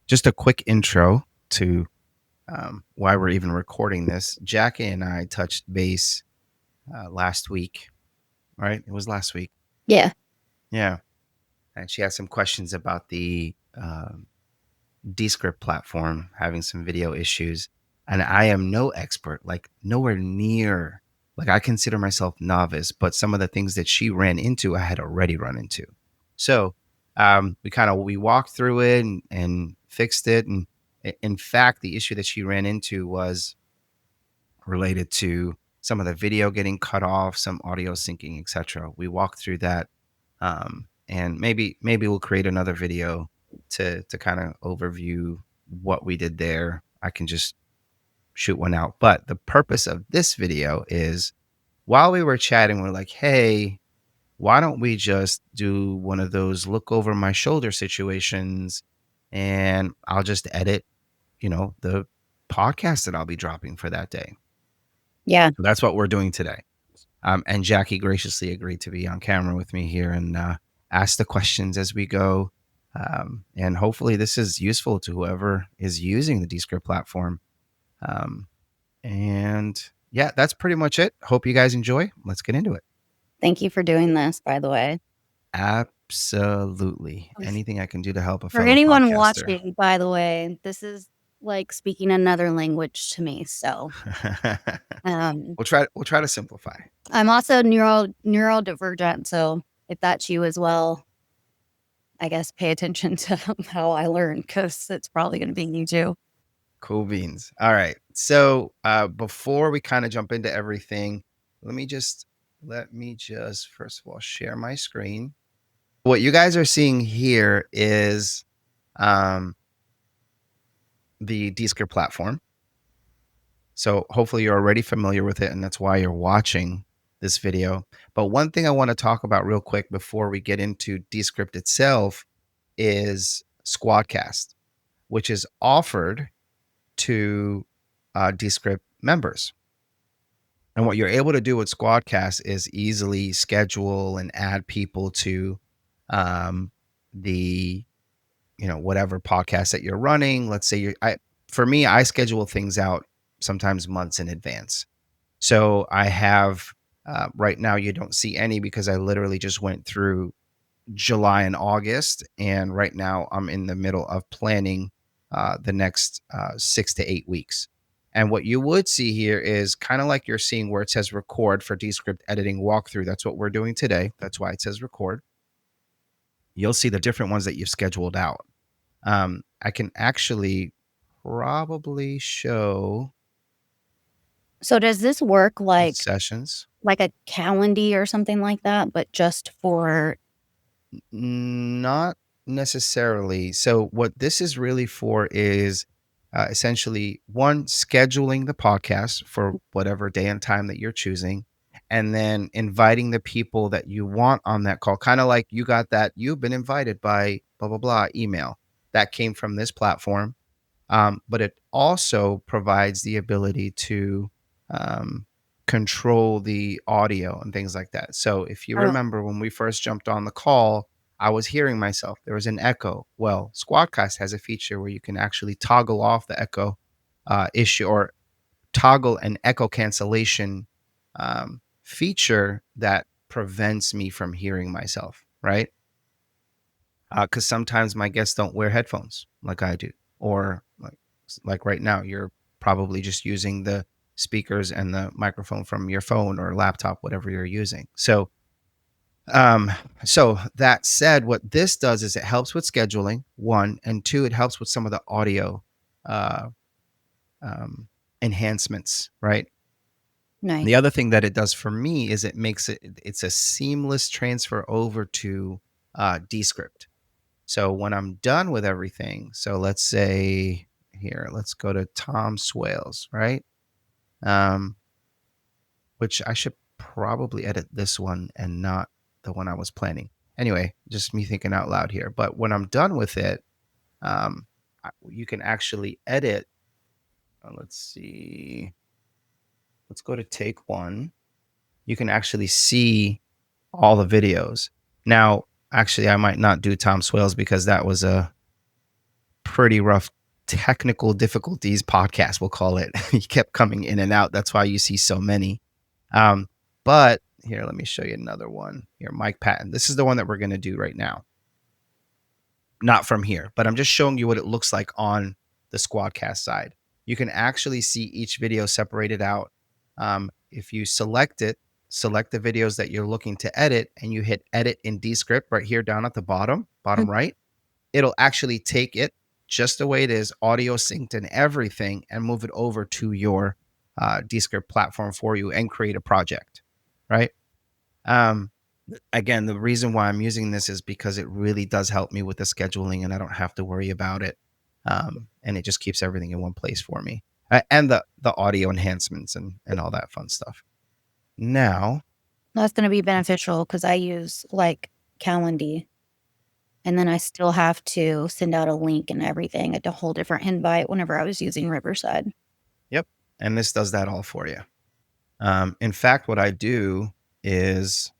just a quick intro to why we're even recording this. Jackie and I touched base last week, right? It was last week. Yeah. Yeah. And she had some questions about the Descript platform having some video issues. And I am no expert, like nowhere near, like I consider myself novice, but some of the things that she ran into, I had already run into. So we walked through it and fixed it. And in fact, the issue that she ran into was related to some of the video getting cut off, some audio syncing, etc. We walked through that, and maybe we'll create another video to kind of overview what we did there. I can just shoot one out. But the purpose of this video is while we were chatting, we're like, hey, why don't we just do one of those look over my shoulder situations, and I'll just edit, the podcast that I'll be dropping for that day. Yeah. So that's what we're doing today. And Jackie graciously agreed to be on camera with me here and ask the questions as we go. And hopefully this is useful to whoever is using the Descript platform. And yeah, that's pretty much it. Hope you guys enjoy. Let's get into it. Thank you for doing this, by the way. Absolutely. Anything I can do to help a For fellow anyone podcaster. watching, by the way, this is like speaking another language to me. So we'll try to simplify. I'm also neurodivergent. So if that's you as well, I guess pay attention to how I learn, because it's probably going to be you too. Cool beans. All right. So before we kind of jump into everything, let me just first of all share my screen. What you guys are seeing here is the Descript platform. So hopefully you're already familiar with it, and that's why you're watching this video. But one thing I want to talk about real quick before we get into Descript itself is Squadcast, which is offered to Descript members. And what you're able to do with Squadcast is easily schedule and add people to the whatever podcast that you're running. Let's say for me, I schedule things out sometimes months in advance. So I have right now you don't see any because I literally just went through July and August, and right now I'm in the middle of planning the next 6 to 8 weeks. And what you would see here is kind of like you're seeing where it says record for Descript editing walkthrough. That's what we're doing today. That's why it says record. You'll see the different ones that you've scheduled out. I can actually probably show. So does this work like Sessions. a calendar or something like that, but just for? Not necessarily. So what this is really for is essentially one, scheduling the podcast for whatever day and time that you're choosing, and then inviting the people that you want on that call. Kind of like you got that you've been invited by blah blah blah email that came from this platform. But it also provides the ability to control the audio and things like that. So if you remember when we first jumped on the call, I was hearing myself. There was an echo. Well, Squadcast has a feature where you can actually toggle off the echo issue, or toggle an echo cancellation feature that prevents me from hearing myself, right? Because sometimes my guests don't wear headphones like I do, or like right now, you're probably just using the speakers and the microphone from your phone or laptop, whatever you're using. So that said, what this does is it helps with scheduling, one, and two, it helps with some of the audio enhancements, right? Nice. The other thing that it does for me is it's a seamless transfer over to Descript. So when I'm done with everything, so let's say here, let's go to Tom Swales, right? Which I should probably edit this one and not the one I was planning. Anyway, just me thinking out loud here. But when I'm done with it, you can actually edit. Let's see. Let's go to take one. You can actually see all the videos. Now, actually, I might not do Tom Swales because that was a pretty rough technical difficulties podcast, we'll call it. He kept coming in and out. That's why you see so many. Um, but here, let me show you another one. Here, Mike Patton. This is the one that we're going to do right now. Not from here, but I'm just showing you what it looks like on the Squadcast side. You can actually see each video separated out. If you select it, select the videos that you're looking to edit, and you hit edit in Descript right here down at the bottom right, it'll actually take it just the way it is, audio synced and everything, and move it over to your Descript platform for you and create a project, right? Um, Again, the reason why I'm using this is because it really does help me with the scheduling, and I don't have to worry about it. And it just keeps everything in one place for me, and the audio enhancements and all that fun stuff. Now, That's gonna be beneficial because I use, like, Calendly, and then I still have to send out a link and everything, a whole different invite whenever I was using Riverside. yep, and this does that all for you. In fact, what I do is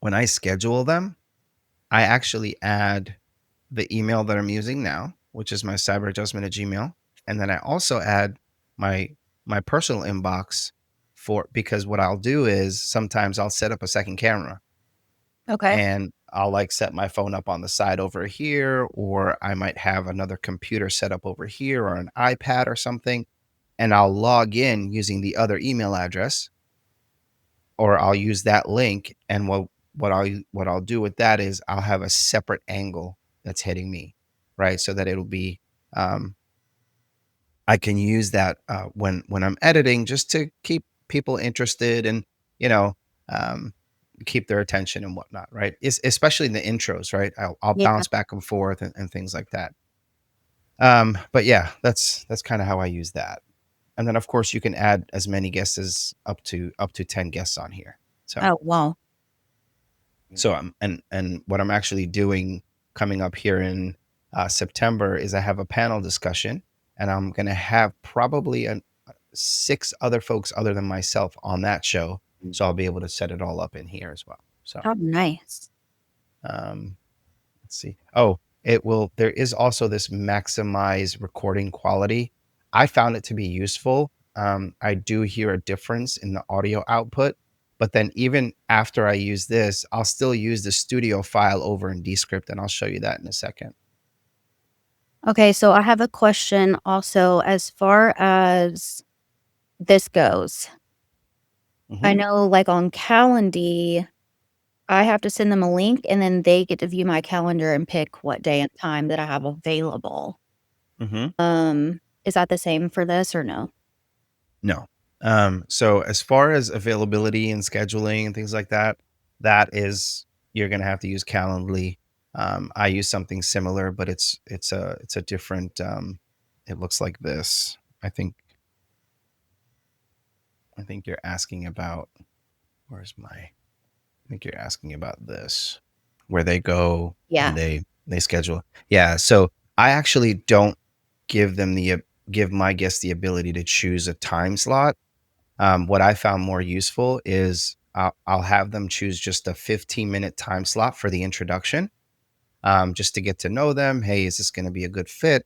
when I schedule them, I actually add the email that I'm using now, which is my cyberadjustment at Gmail. And then I also add my my personal inbox for because what I'll do is sometimes I'll set up a second camera Okay. and I'll like set my phone up on the side over here, or I might have another computer set up over here or an iPad or something. And I'll log in using the other email address, or I'll use that link. And what I'll do with that is I'll have a separate angle that's hitting me, right? So that it'll be um, I can use that when I'm editing just to keep people interested and you know um, keep their attention and whatnot, right? Especially in the intros, right? I'll Yeah. bounce back and forth and things like that. But yeah, that's kind of how I use that. And then of course you can add as many guests as up to 10 guests on here. So Oh, wow. and what I'm actually doing coming up here in September is I have a panel discussion, and I'm going to have probably six other folks other than myself on that show, so I'll be able to set it all up in here as well. So Oh, nice. um, let's see. Oh, it will. There is also this maximize recording quality. I found it to be useful. I do hear a difference in the audio output, but then even after I use this, I'll still use the studio file over in Descript, and I'll show you that in a second. Okay, so I have a question also as far as this goes. I Hmm. know, like, on Calendly, I have to send them a link, and then they get to view my calendar and pick what day and time that I have available. Hmm. Is that the same for this or no? No. So as far as availability and scheduling and things like that, that is you're gonna have to use Calendly. I use something similar, but it's a different. It looks like this. I think I think you're asking about where's my. I think you're asking about this, where they go Yeah. and they schedule. Yeah. So I actually don't give them the give my guests the ability to choose a time slot. What I found more useful is I'll have them choose just a 15-minute time slot for the introduction, just to get to know them. Hey, is this going to be a good fit?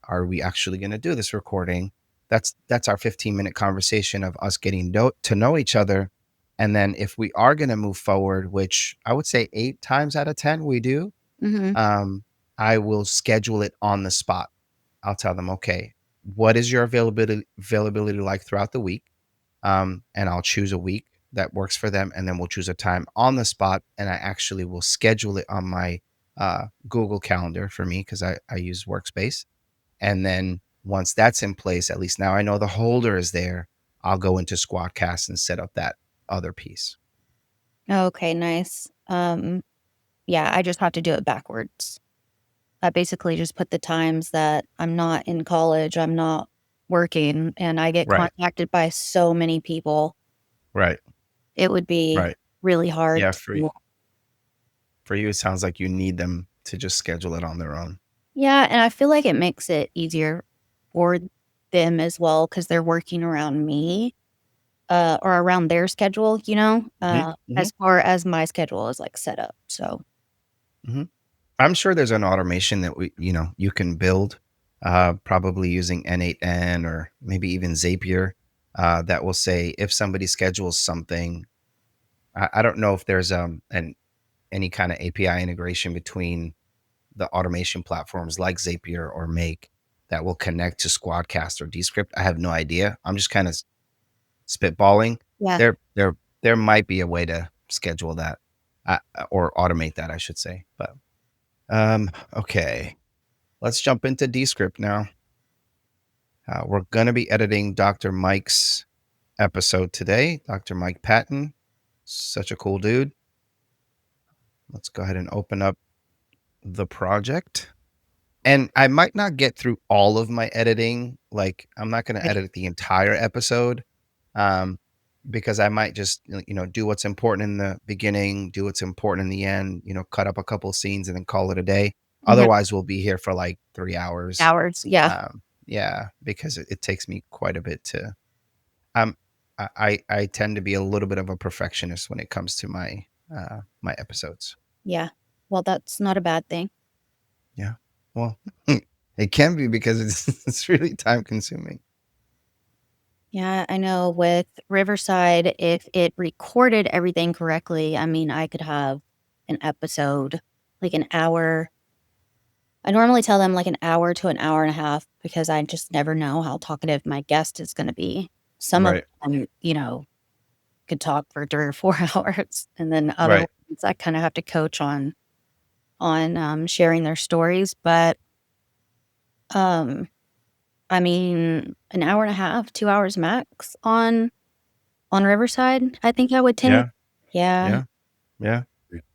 Are we actually going to do this recording? That's our 15-minute conversation of us getting to know each other. And then if we are going to move forward, which I would say 8 times out of 10 we do, Mhm. um, I will schedule it on the spot. I'll tell them, okay, what is your availability like throughout the week? And I'll choose a week that works for them, and then we'll choose a time on the spot, and I actually will schedule it on my Google Calendar for me because I use Workspace. And then once that's in place, at least now I know the holder is there. I'll go into Squadcast and set up that other piece. Okay, nice. Yeah, I just have to do it backwards. I basically just put the times that I'm not in college, I'm not working, and I get Right, contacted by so many people. right, It would be right. really hard Yeah, to. for you, it sounds like you need them to just schedule it on their own. Yeah, and I feel like it makes it easier for them as well because 'cause they're working around me, or around their schedule, Hmm. Hmm. as far as my schedule is, like, set up, so Hmm. I'm sure there's an automation that you can build, probably using N8N or maybe even Zapier, that will say if somebody schedules something. I don't know if there's any kind of API integration between the automation platforms like Zapier or Make that will connect to Squadcast or Descript. I have no idea. I'm just kind of spitballing. Yeah. There might be a way to schedule that, or automate that, I should say. But okay, let's jump into Descript now. We're gonna be editing Dr. Mike's episode today. Dr. Mike Patton, such a cool dude. Let's go ahead and open up the project. And I might not get through all of my editing. Like, I'm not going to Right. edit the entire episode, um, because I might just, do what's important in the beginning, do what's important in the end, cut up a couple scenes and then call it a day. Mhm. Otherwise, we'll be here for like 3 hours. Hours. Yeah. Yeah, because it takes me quite a bit to. Um, I tend to be a little bit of a perfectionist when it comes to my episodes. Yeah. Well, that's not a bad thing. Yeah. Well, it can be because it's really time consuming. Yeah, I know with Riverside, if it recorded everything correctly, I mean, I could have an episode, like an hour. I normally tell them like an hour to an hour and a half because I just never know how talkative my guest is gonna be. Some of Right. them, could talk for 3 or 4 hours, and then other Right. ones I kinda have to coach on sharing their stories, but, um, I mean, an hour and a half, 2 hours max on Riverside, I think I would take. Yeah. Yeah. Yeah. Yeah.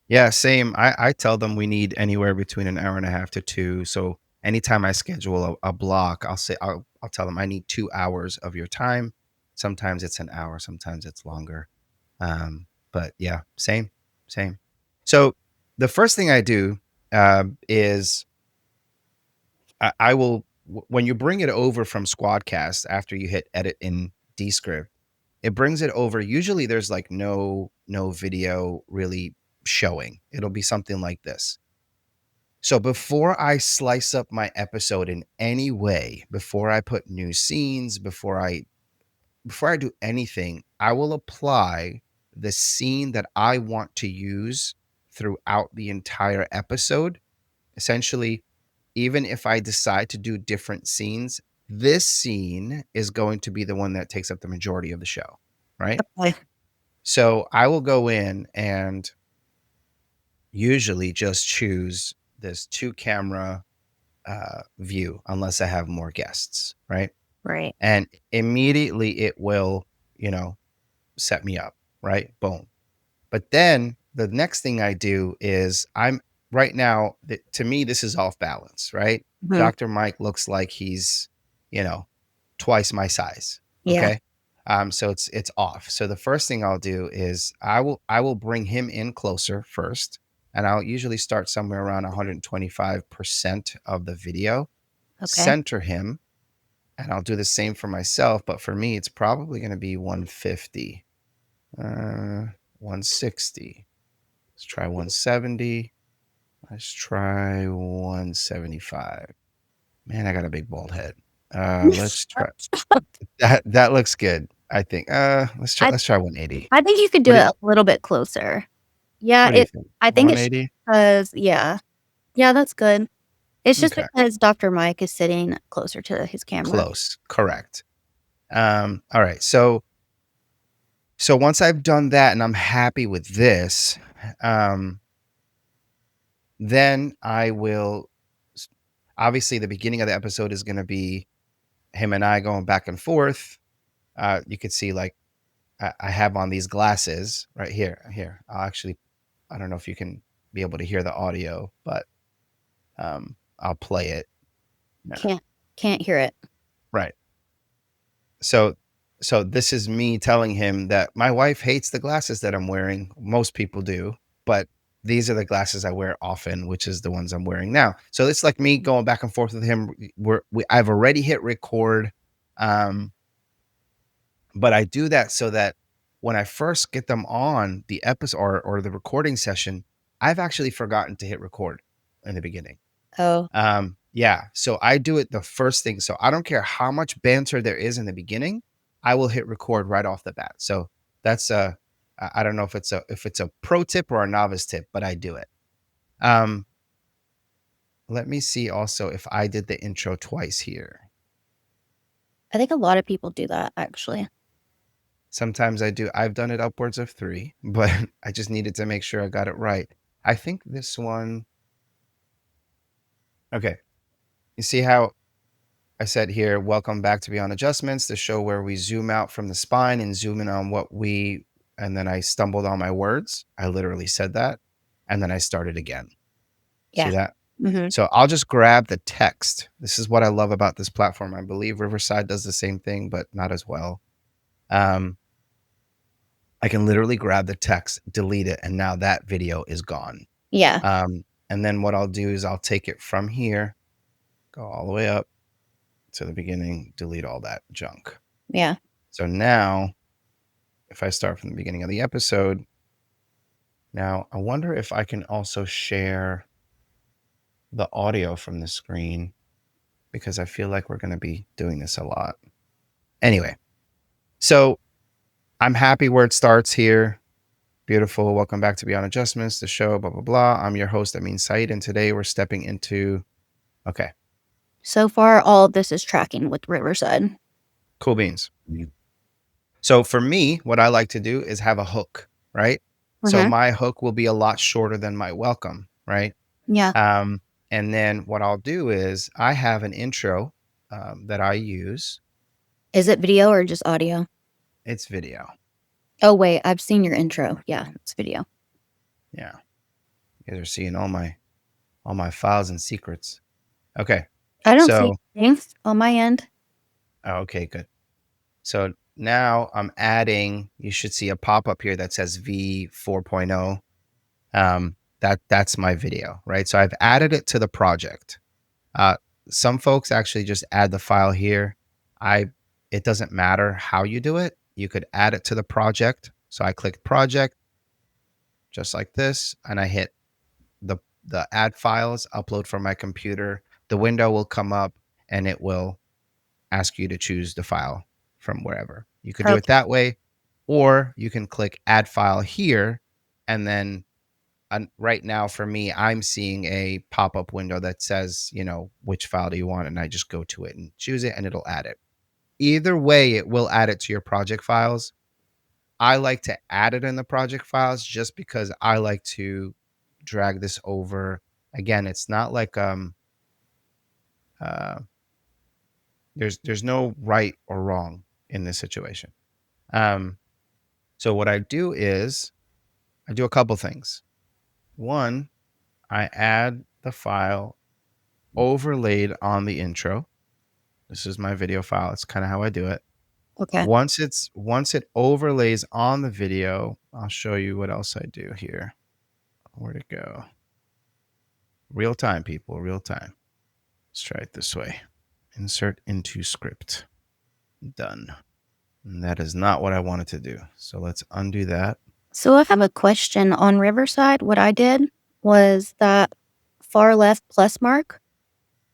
Yeah. Same. I tell them we need anywhere between an hour and a half to two. So anytime I schedule a block, I'll tell them I need 2 hours of your time. Sometimes it's an hour, sometimes it's longer. But yeah, same. So the first thing I do, is I will when you bring it over from Squadcast after you hit edit in Descript, it brings it over. Usually there's like no video really showing. It'll be something like this. So before I slice up my episode in any way, before I put new scenes, before I do anything, I will apply the scene that I want to use throughout the entire episode. Essentially, even if I decide to do different scenes, this scene is going to be the one that takes up the majority of the show, right? Okay. So I will go in and usually just choose this two camera view, unless I have more guests, right? Right. And immediately it will, you know, set me up, right? Boom. But then the next thing I do is I'm right now, to me, this is off balance, right? Mhm. Dr. Mike looks like he's, you know, twice my size. Yeah. Okay. So it's off. So the first thing I'll do is I will bring him in closer first. And I'll usually start somewhere around 125% of the video, Okay. center him, and I'll do the same for myself. But for me, it's probably going to be 150, 160. Let's try 170. Let's try 175. Man, I got a big bald head. Let's try that. That looks good. I think. Let's try. I Let's try 180. I think you could do What do it you a little bit closer. Yeah, What do you it think? I think it's 180. because yeah. Yeah, that's good. It's just Okay, because Doctor Mike is sitting closer to his camera. close. Correct. All right. So once I've done that and I'm happy with this, um, then I will. Obviously, the beginning of the episode is going to be him and I going back and forth. You could see like I have on these glasses right here. Here, I don't know if you can be able to hear the audio, but I'll play it. Yeah. Can't can't hear it. Right. So, so this is me telling him that my wife hates the glasses that I'm wearing. Most people do, but these are the glasses I wear often, which is the ones I'm wearing now. So it's like me going back and forth with him. I've already hit record. Um, But I do that so that when I first get them on the episode or the recording session, I've actually forgotten to hit record. in the beginning. Oh, Yeah, so I do it the first thing. So I don't care how much banter there is in the beginning, I will hit record right off the bat. So that's I don't know if it's a pro tip or a novice tip, but I do it. Um, let me see also if I did the intro twice here. I think a lot of people do that actually. Sometimes I do. I've done it upwards of 3, but I just needed to make sure I got it right. I think this one. Okay. You see how I said here, welcome back to Beyond Adjustments, the show where we zoom out from the spine and zoom in on and then I stumbled on my words. I literally said that. And then I started again. See Yeah. that? Mhm. So I'll just grab the text. This is what I love about this platform. I believe Riverside does the same thing, but not as well. Um, I can literally grab the text, delete it, and now that video is gone. Yeah. And then what I'll do is I'll take it from here, go all the way up to the beginning, delete all that junk. Yeah. So now, if I start from the beginning of the episode, now I wonder if I can also share the audio from the screen because I feel like we're going to be doing this a lot. Anyway, so I'm happy where it starts here. Beautiful. Welcome back to Beyond Adjustments, the show, blah, blah, blah. I'm your host, Amin Saeed, and today we're stepping into, okay, So far, all of this is tracking with Riverside. cool beans. So for me, what I like to do is have a hook, right? So Mhm. my hook will be a lot shorter than my welcome, right? Yeah. Um, and then what I'll do is I have an intro that I use. Is it video or just audio? It's video. Oh, wait, I've seen your intro. Yeah, it's video. Yeah, you guys are seeing all my files and secrets. Okay, I don't see so anything on my end. okay, good. So now I'm adding. You should see a pop up here that says V 4.0. That's my video, right? So I've added it to the project. Uh, some folks actually just add the file here. I It doesn't matter how you do it. You could add it to the project. So I click project just like this, and I hit the add files, upload from my computer. The window will come up, and it will ask you to choose the file from wherever. You could do it Okay. that way, or you can click add file here, and then right now for me, I'm seeing a pop-up window that says, which file do you want? And I just go to it and choose it and it'll add it. Either way, it will add it to your project files. I like to add it in the project files just because I like to drag this over. Again, it's not like uh there's no right or wrong in this situation. Um so what I do is I do a couple things. One, I add the file overlaid on the intro. This is my video file. It's kind of how I do it. Okay. Once it overlays on the video, I'll show you what else I do here. Where'd it go? Real time, people, real time. Let's try it this way. Insert into script. Done. And that is not what I wanted to do. So let's undo that. So I have a question on Riverside. What I did was that far left plus mark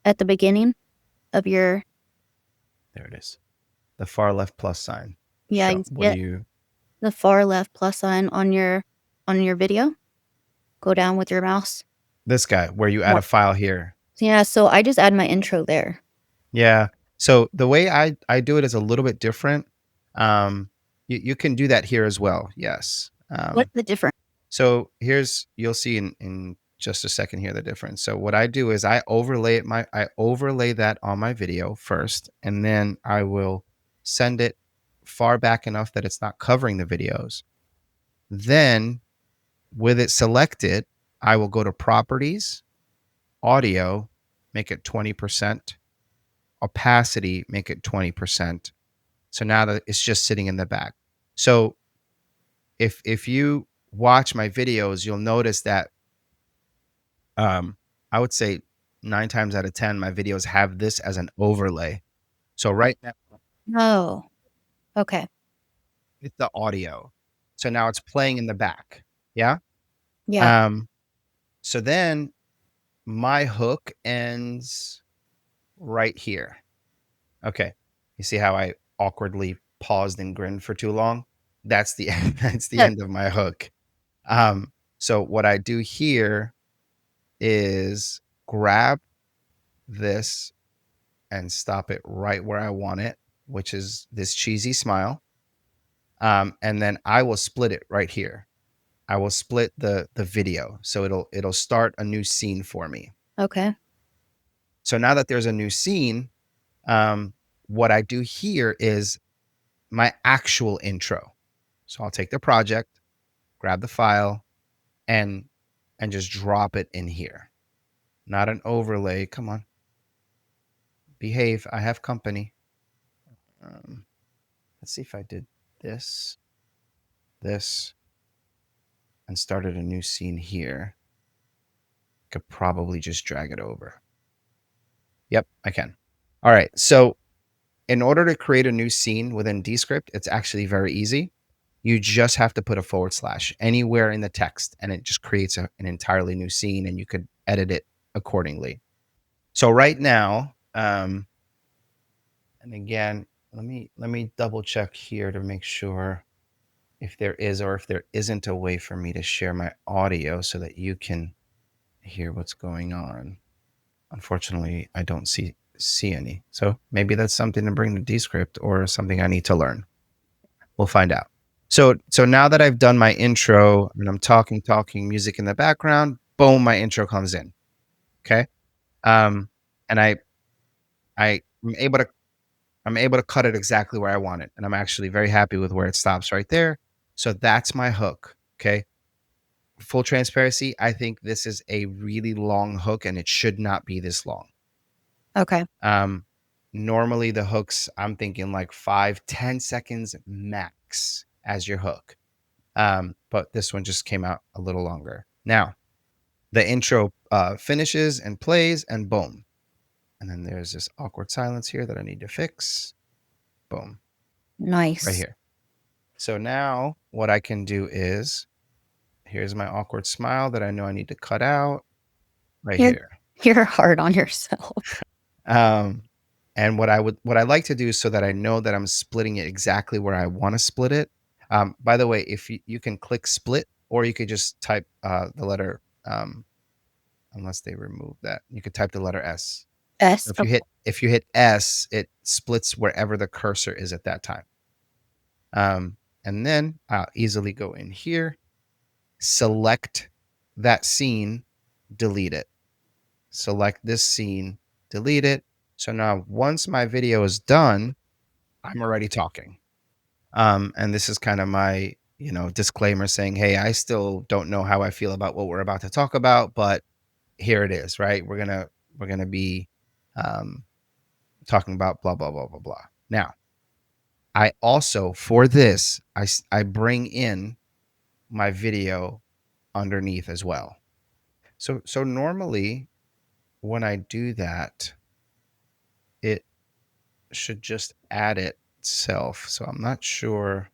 at the beginning of your, There it is. The far left plus sign. yeah, you What do get you the far left plus sign on your video. Go down with your mouse. this guy where you add More. a file here. Yeah, so I just add my intro there. Yeah. So the way I do it is a little bit different. You can do that here as well. Yes. What's the difference? So you'll see in just a second here the difference. So what I do is I overlay that on my video first, and then I will send it far back enough that it's not covering the videos. Then with it selected, I will go to properties, audio, make it 20%, opacity, make it 20%. So now that it's just sitting in the back. So if you watch my videos, you'll notice that I would say 9 times out of 10, my videos have this as an overlay. So right now Oh, okay. it's the audio. So now it's playing in the back. Yeah. Yeah. Um, so then my hook ends right here. Okay. You see how I awkwardly paused and grinned for too long? That's the end, that's the Yeah. end of my hook. So what I do here is grab this and stop it right where I want it, which is this cheesy smile. And then I will split it right here. I will split the video, so it'll start a new scene for me. Okay. So now that there's a new scene, um, what I do here is my actual intro. So I'll take the project, grab the file, and just drop it in here. Not an overlay. Come on, behave. I have company. Um, let's see if I did this, this, and started a new scene here. Could probably just drag it over. Yep, I can. All right. So in order to create a new scene within Descript, it's actually very easy. You just have to put a forward slash anywhere in the text, and it just creates an entirely new scene, and you could edit it accordingly. So right now, and again, let me double check here to make sure if there is or if there isn't a way for me to share my audio so that you can hear what's going on. Unfortunately, I don't see any. So maybe that's something to bring to Descript or something I need to learn. We'll find out. So now that I've done my intro and I'm talking, music in the background, boom, my intro comes in. Okay. And I'm able to cut it exactly where I want it. And I'm actually very happy with where it stops right there. So that's my hook. Okay. Full transparency, I think this is a really long hook and it should not be this long. Okay. Um, Normally the hooks, I'm thinking like 5-10 seconds max as your hook. But this one just came out a little longer. Now, the intro finishes and plays, and boom. And then there's this awkward silence here that I need to fix. Boom, right Nice. here. So now what I can do is here's my awkward smile that I know I need to cut out right You're here. you're hard on yourself. Um, and what I like to do so that I know that I'm splitting it exactly where I want to split it. By the way, if you can click split, or you could just type the letter, unless they remove that, you could type the letter S. S. If you hit S, it splits wherever the cursor is at that time. And then I'll easily go in here, select that scene, delete it. Select this scene, delete it. So now once my video is done, I'm already talking. And this is kind of my, disclaimer saying, hey, I still don't know how I feel about what we're about to talk about, but here it is, right? We're gonna be um, talking about blah blah blah blah blah. Now, I also for this I bring in my video underneath as well. So normally when I do that, it should just add itself. So I'm not sure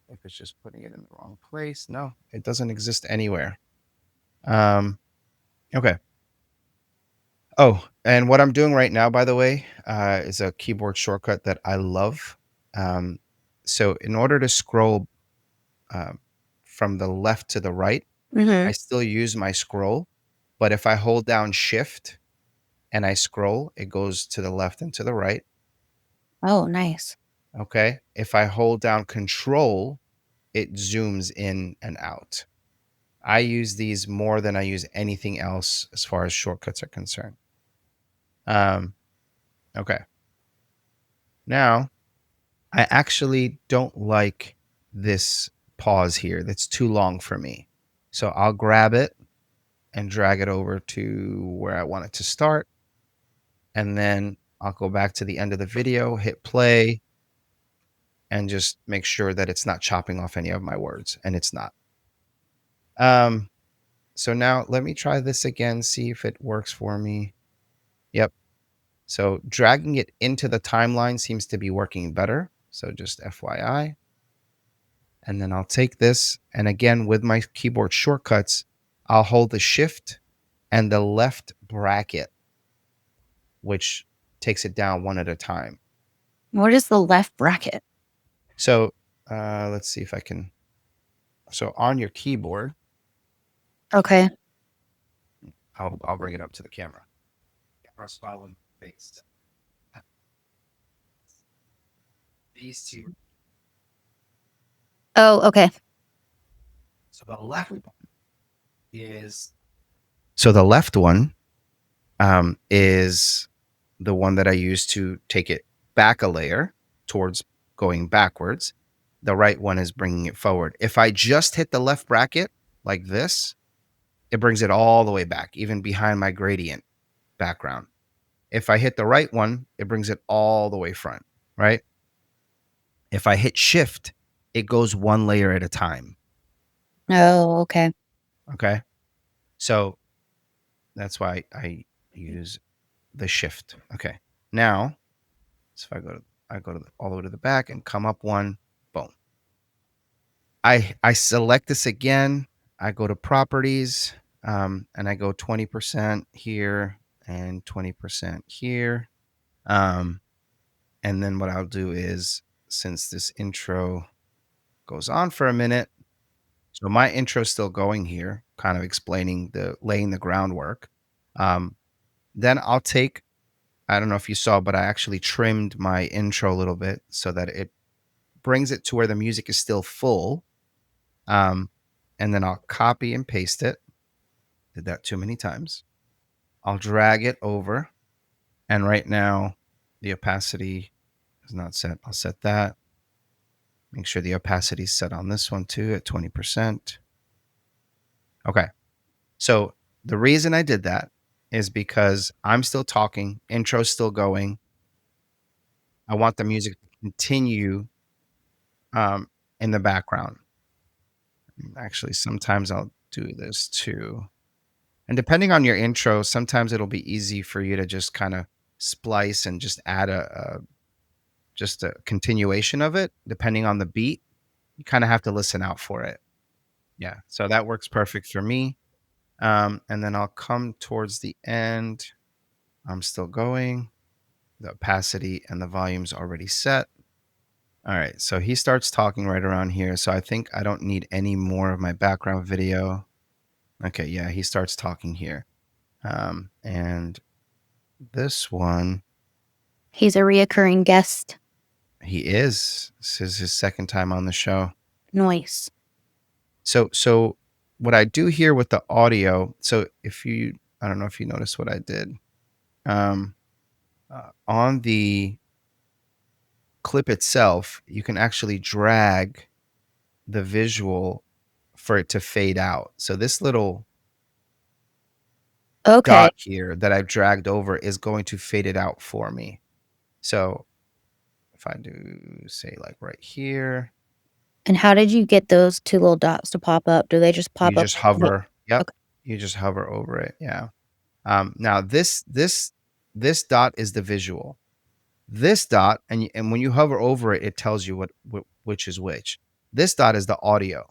if it's just putting it in the wrong place. No, it doesn't exist anywhere. Um, okay. Oh, and what I'm doing right now, by the way, is a keyboard shortcut that I love. Um, so in order to scroll um, from the left to the right, I Mhm. still use my scroll, but if I hold down Shift and I scroll, it goes to the left and to the right. Oh, nice. Okay. If I hold down Control, it zooms in and out. I use these more than I use anything else as far as shortcuts are concerned. Um, okay. Now, I actually don't like this pause here. That's too long for me. So I'll grab it and drag it over to where I want it to start. And then I'll go back to the end of the video, hit play, and just make sure that it's not chopping off any of my words. And it's not. Um, so now let me try this again, see if it works for me. Yep. So dragging it into the timeline seems to be working better. So just FYI. And then I'll take this, and again with my keyboard shortcuts, I'll hold the shift and the left bracket, which takes it down one at a time. What is the left bracket? So let's see if I can. So on your keyboard, Okay. I'll bring it up to the camera. Camera's following face. These two. Oh, okay. So the left one is. So the left one is the one that I use to take it back a layer towards going backwards. The right one is bringing it forward. If I just hit the left bracket like this, it brings it all the way back, even behind my gradient background. If I hit the right one, it brings it all the way front, right? If I hit shift, it goes one layer at a time. Oh, okay. Okay. So that's why I use the shift. Okay. Now, so if I go to all the way to the back and come up one, boom. I select this again. I go to properties, and I go 20% here and 20% here. Um, and then what I'll do is, since this intro goes on for a minute, so my intro's still going here, kind of explaining laying the groundwork. Um, then I'll take, I don't know if you saw, but I actually trimmed my intro a little bit so that it brings it to where the music is still full. Um, and then I'll copy and paste it. Did that too many times. I'll drag it over. And right now, the opacity is not set. I'll set that. Make sure the opacity is set on this one too at 20%. Okay. So the reason I did that is because I'm still talking, intro's still going. I want the music to continue um, in the background. Actually, sometimes I'll do this too. And depending on your intro, sometimes it'll be easy for you to just kind of splice and just add just a continuation of it, depending on the beat. You kind of have to listen out for it. Yeah. So that works perfect for me. And then I'll come towards the end. I'm still going. The opacity and the volume's already set. All right. So he starts talking right around here. So I think I don't need any more of my background video. Okay. Yeah. He starts talking here. And this one, He's a reoccurring guest. he is. This is his second time on the show. Noise. So what I do here with the audio, so I don't know if you noticed what I did. Um, on the clip itself, you can actually drag the visual for it to fade out. So this little Okay. dot here that I've dragged over is going to fade it out for me. So if I do say like right here, And how did you get those two little dots to pop up? Do they just you pop up? just hover. Yep. Okay. You just hover over it. Yeah. Now this dot is the visual. This dot, and when you hover over it, it tells you which is which. This dot is the audio.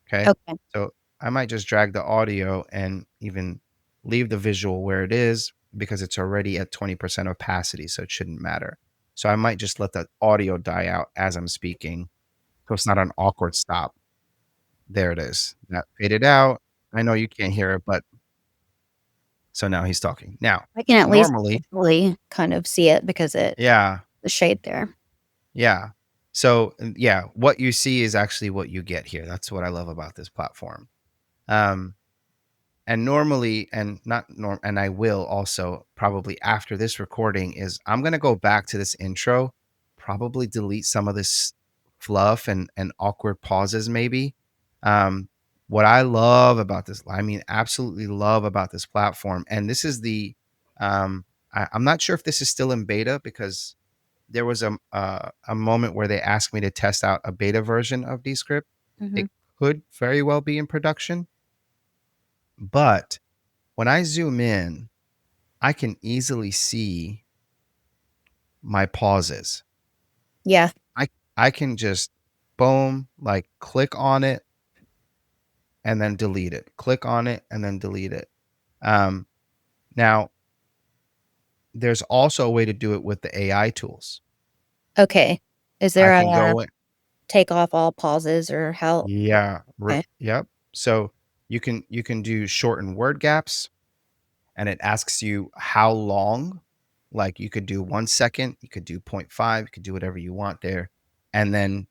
Okay, Okay. so I might just drag the audio and even leave the visual where it is because it's already at 20% opacity, so it shouldn't matter. So I might just let the audio die out as I'm speaking, so it's not an awkward stop. There it is. That faded out. I know you can't hear it, but so now he's talking. Now, I can at least normally, visually kind of see it because it yeah, the shade there. yeah. So yeah, what you see is actually what you get here. That's what I love about this platform. Um, and normally, and not norm, and I will also probably after this recording is I'm gonna go back to this intro, probably delete some of this fluff and awkward pauses maybe. What I love about this, I mean, absolutely love about this platform, and this is I'm not sure if this is still in beta because there was a moment where they asked me to test out a beta version of Descript. Mhm. It could very well be in production, but when I zoom in, I can easily see my pauses. Yeah. I I can just boom, like click on it and then delete it. Click on it and then delete it. Um, Now, there's also a way to do it with the AI tools. Okay. Is I there can a go in. take off all pauses or how Yeah, okay. yep. So you can do shorten word gaps, and it asks you how long. Like you could do 1 second, you could do point 0.5, you could do whatever you want there, and then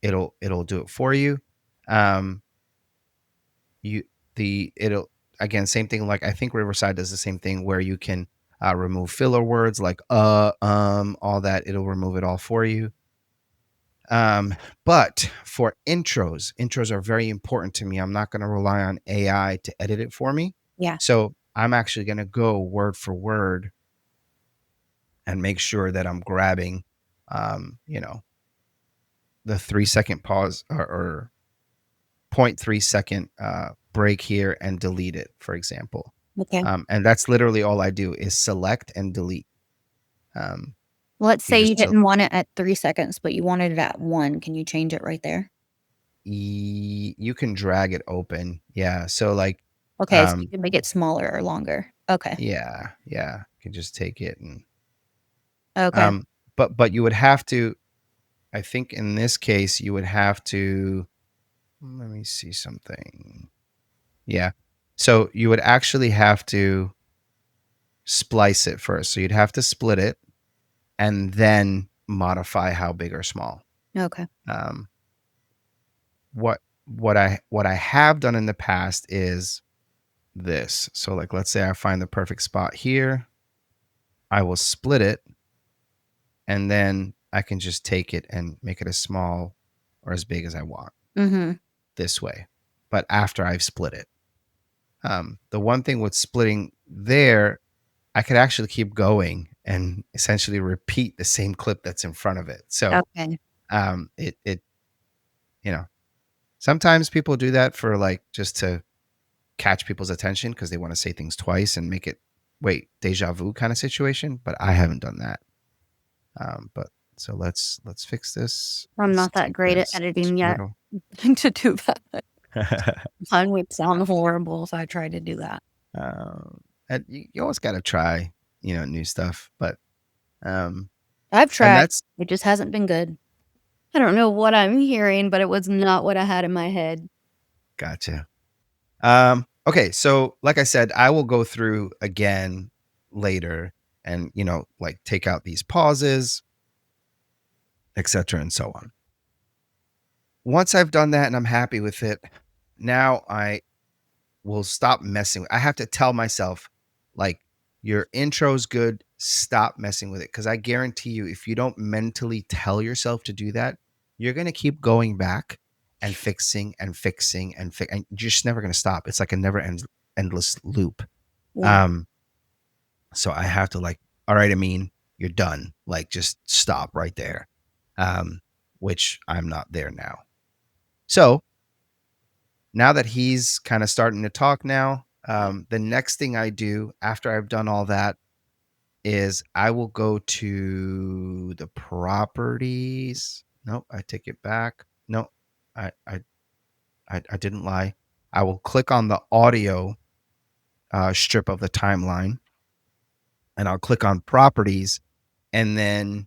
it'll do it for you. Um, you the it'll again same thing. Like I think Riverside does the same thing where you can remove filler words like all that. It'll remove it all for you. Um, but for intros are very important to me. I'm not going to rely on AI to edit it for me. Yeah. So I'm actually going to go word for word and make sure that I'm grabbing, you know, the 3 second pause or 0.3 second break here and delete it, for example. Okay. And that's literally all I do is select and delete. Um, Let's you say you just didn't want it at 3 seconds, but you wanted it at 1. Can you change it right there? you can drag it open. Yeah. So like, Okay, so you um, can make it smaller or longer. Okay. yeah, yeah. You can just take it and Okay. um but you would have to I think in this case you would have to let me see something. Yeah. So you would actually have to splice it first. So you'd have to split it and then modify how big or small. Okay. Um what I have done in the past is this. So like let's say I find the perfect spot here, I will split it and then I can just take it and make it as small or as big as I want Mhm. this way. But after I've split it, the one thing with splitting there, I could actually keep going and essentially repeat the same clip that's in front of it. So Okay. it you know sometimes people do that for like just to catch people's attention because they want to say things twice and make it wait deja vu kind of situation. But I haven't done that. But so let's fix this. I'm Let's not that take great at this. editing Get yet rid of. to do that. Mine would sound horrible if I tried to do that. And you always got to try, new stuff. But um, I've and tried. that's It just hasn't been good. I don't know what I'm hearing, but it was not what I had in my head. gotcha. Okay, so like I said, I will go through again later, and like take out these pauses, etc., and so on. Once I've done that and I'm happy with it, now I will stop messing with I have to tell myself, like, your intro's good, stop messing with it. Cause I guarantee you, if you don't mentally tell yourself to do that, you're gonna keep going back and fixing and fixing and you're just never gonna stop. It's like a endless loop. Yeah. Um, so I have to like, all right, I mean, you're done. Like just stop right there. Um, which I'm not there now. So now that he's kind of starting to talk now, the next thing I do after I've done all that is I will go to the properties. Nope, I take it back. No, I I I didn't lie. I will click on the audio strip of the timeline, and I'll click on properties, and then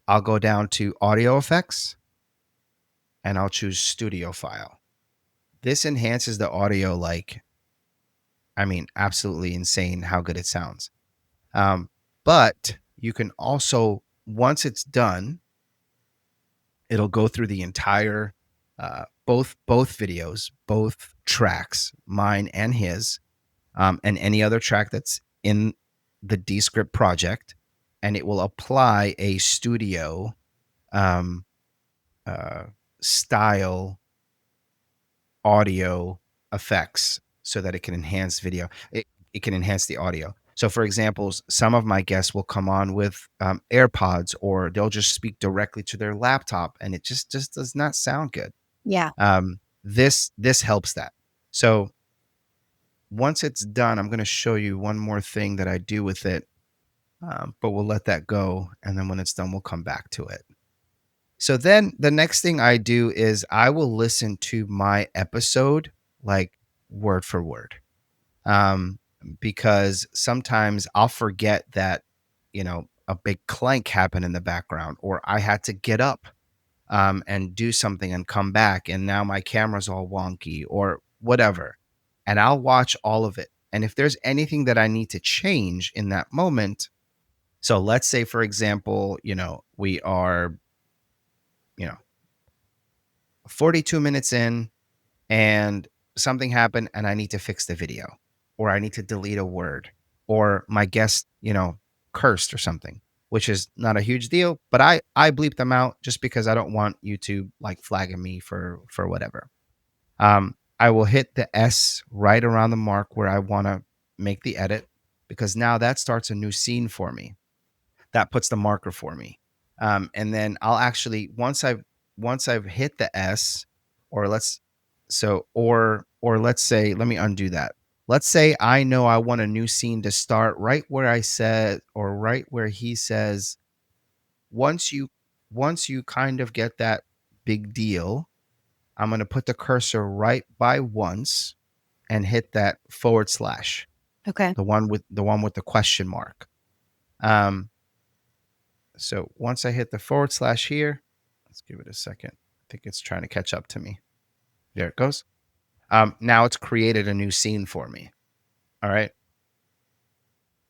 I'll go down to audio effects, and I'll choose studio file. This enhances the audio like I mean, absolutely insane how good it sounds. But you can also, once it's done, it'll go through the entire, both videos, both tracks, mine and his, and any other track that's in the Descript project, and it will apply a studio um, uh, style audio effects so that it can enhance video. It can enhance the audio. So, for examples, some of my guests will come on with AirPods, or they'll just speak directly to their laptop, and it just does not sound good. Yeah. This helps that. So once it's done, I'm going to show you one more thing that I do with it, but we'll let that go, and then when it's done, we'll come back to it. So then the next thing I do is I will listen to my episode like word for word. Um, because sometimes I'll forget that, a big clank happened in the background, or I had to get up and do something and come back, and now my camera's all wonky or whatever. And I'll watch all of it. And if there's anything that I need to change in that moment, so let's say, for example, we are, you know, 42 minutes in and something happened and I need to fix the video, or I need to delete a word, or my guest, cursed or something, which is not a huge deal, but I bleep them out just because I don't want YouTube like flagging me for whatever. I will hit the S right around the mark where I want to make the edit, because now that starts a new scene for me. That puts the marker for me. And then I'll actually, once I've hit the S, or let's say, let me undo that. Let's say I know I want a new scene to start right where I said, or right where he says, once you once you kind of get that big deal, I'm going to put the cursor right by once and hit that forward slash, Okay. the one with the question mark. Um, So once I hit the forward slash here, let's give it a second. I think it's trying to catch up to me. There it goes. Now it's created a new scene for me. All right.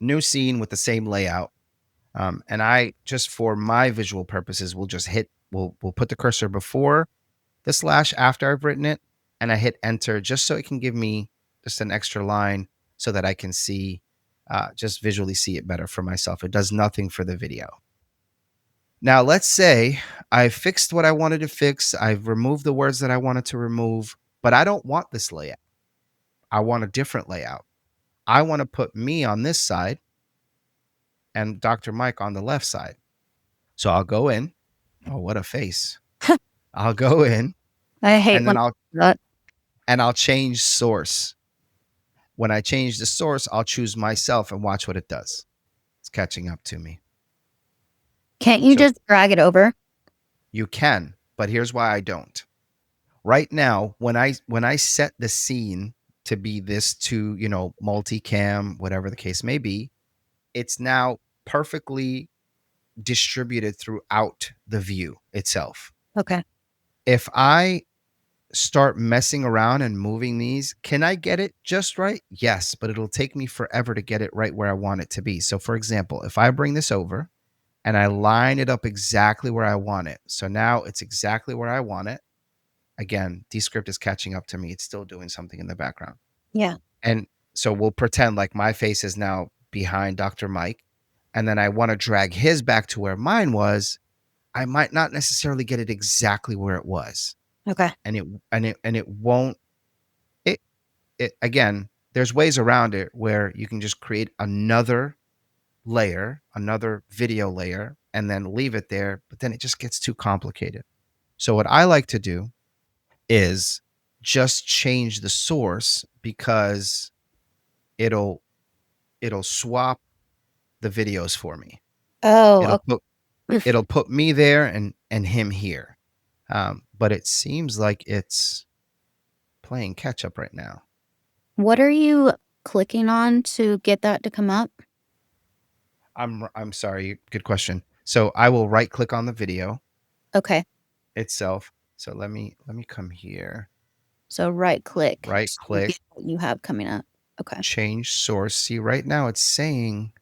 New scene with the same layout. And I, just for my visual purposes, we'll put the cursor before the slash after I've written it. And I hit enter just so it can give me just an extra line so that I can see, just visually see it better for myself. It does nothing for the video. Now, let's say I fixed what I wanted to fix. I've removed the words that I wanted to remove, but I don't want this layout. I want a different layout. I want to put me on this side and Dr. Mike on the left side. So I'll go in. Oh, what a face. I'll go in I hate and then when I'll that. and I'll change source. When I change the source, I'll choose myself and watch what it does. It's catching up to me. Can't you So just drag it over? you can, but here's why I don't. Right now, when I set the scene to be this, to multicam, whatever the case may be, it's now perfectly distributed throughout the view itself. Okay. If I start messing around and moving these, can I get it just right? Yes, but it'll take me forever to get it right where I want it to be. So for example, if I bring this over and I line it up exactly where I want it, so now it's exactly where I want it. Again, Descript is catching up to me. It's still doing something in the background. Yeah. And so we'll pretend like my face is now behind Dr. Mike. And then I want to drag his back to where mine was. I might not necessarily get it exactly where it was. Okay. And it won't it again, there's ways around it where you can just create another layer, another video layer, and then leave it there, but then it just gets too complicated. So what I like to do is just change the source, because it'll it'll swap the videos for me. Oh, It'll put okay. it'll put me there and him here. But it seems like it's playing catch up right now. What are you clicking on to get that to come up? I'm sorry. Good question. So I will right click on the video Okay. itself. So let me come here. So right click Right to click, get what you have coming up. Okay. change source. See, right now it's saying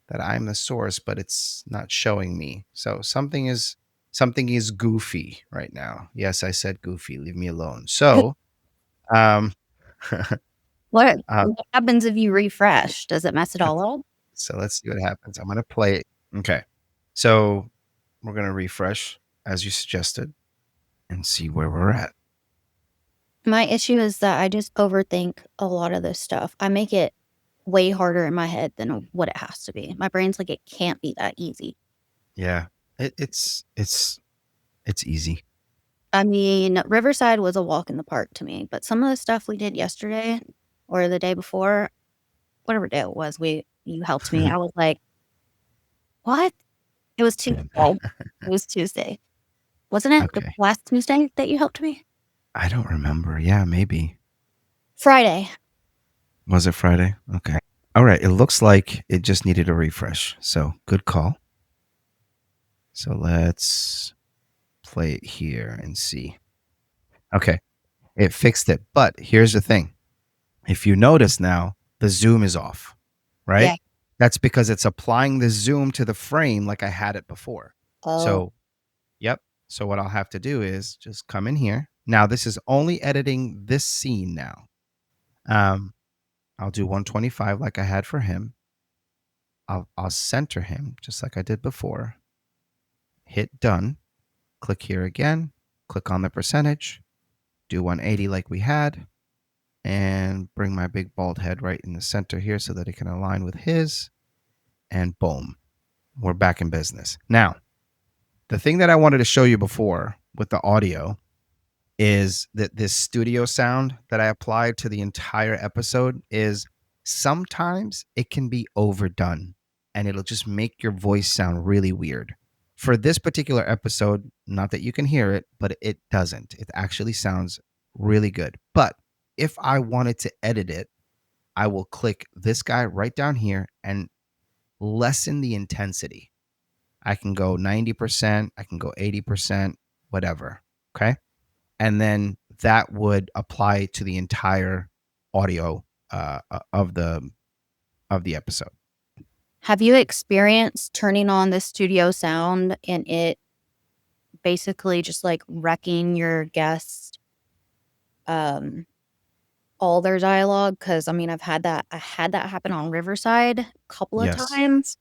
that I'm the source, but it's not showing me. So something is goofy right now. Yes, I said goofy. Leave me alone. So, um, uh, What happens if you refresh? Does it mess it all up? so let's see what happens. I'm gonna play it. Okay. So we're gonna refresh as you suggested and see where we're at. My issue is that I just overthink a lot of this stuff. I make it way harder in my head than what it has to be. My brain's like, it can't be that easy. Yeah. It's easy. I mean, Riverside was a walk in the park to me, but some of the stuff we did yesterday or the day before, whatever day it was, you helped me. I was like, what? It was Tuesday. It was Tuesday. Wasn't it the Okay. last Tuesday that you helped me? I don't remember. Yeah, maybe. Friday. Was it Friday? Okay. All right. It looks like it just needed a refresh. So good call. So let's play it here and see. Okay. It fixed it. But here's the thing. If you notice now, the zoom is off, right? Yeah. That's because it's applying the zoom to the frame like I had it before. Oh, So, yep. So what I'll have to do is just come in here. Now this is only editing this scene now. Um, I'll do 125 like I had for him. I'll center him just like I did before. Hit done. Click here again. Click on the percentage. Do 180 like we had. And bring my big bald head right in the center here so that it can align with his. And boom, we're back in business. Now, the thing that I wanted to show you before with the audio is that this studio sound that I applied to the entire episode is sometimes it can be overdone and it'll just make your voice sound really weird. For this particular episode, not that you can hear it, but it doesn't. It actually sounds really good. But if I wanted to edit it, I will click this guy right down here and lessen the intensity. I can go 90%, I can go 80%, whatever. Okay. And then that would apply to the entire audio of the episode. have you experienced turning on the studio sound and it basically just like wrecking your guests, um, all their dialogue? Because I mean, I had that happen on Riverside a couple of Yes. times.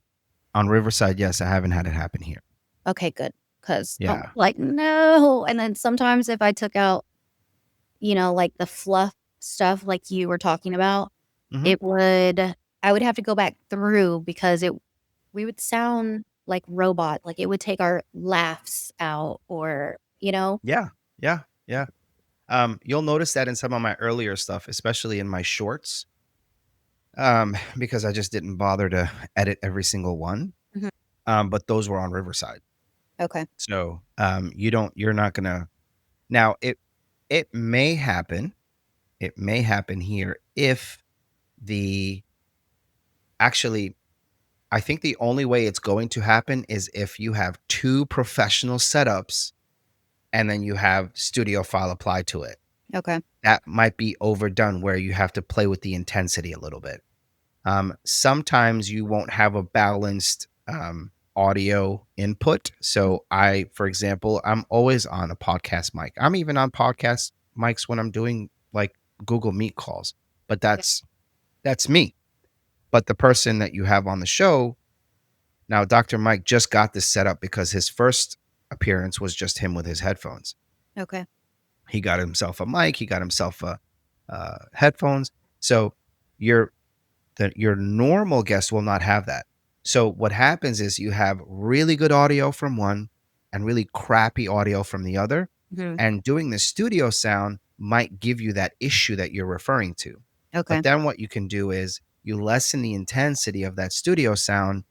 On Riverside, yes, I haven't had it happen here. Okay, good. Because I'm Yeah. like, no. And then sometimes if I took out, like the fluff stuff like you were talking about, Hmm. it would, I would have to go back through because we would sound like robot. Like it would take our laughs out or. Yeah. Yeah. Yeah. You'll notice that in some of my earlier stuff, especially in my shorts, because I just didn't bother to edit every single one. Mhm. But those were on Riverside. Okay. So you're not gonna now it may happen. It may happen here if the actually I think the only way it's going to happen is if you have two professional setups and then you have studio file applied to it. Okay. That might be overdone where you have to play with the intensity a little bit. Sometimes you won't have a balanced audio input. So for example, I'm always on a podcast mic. I'm even on podcast mics when I'm doing like Google Meet calls, but Yeah. that's me. But the person that you have on the show now, Dr. Mike just got this set up because his first appearance was just him with his headphones. Okay. He got himself a mic. He got himself a headphones. So your your normal guest will not have that. So what happens is you have really good audio from one and really crappy audio from the other. Mhm. And doing the studio sound might give you that issue that you're referring to. But Okay. then what you can do is you lessen the intensity of that studio sound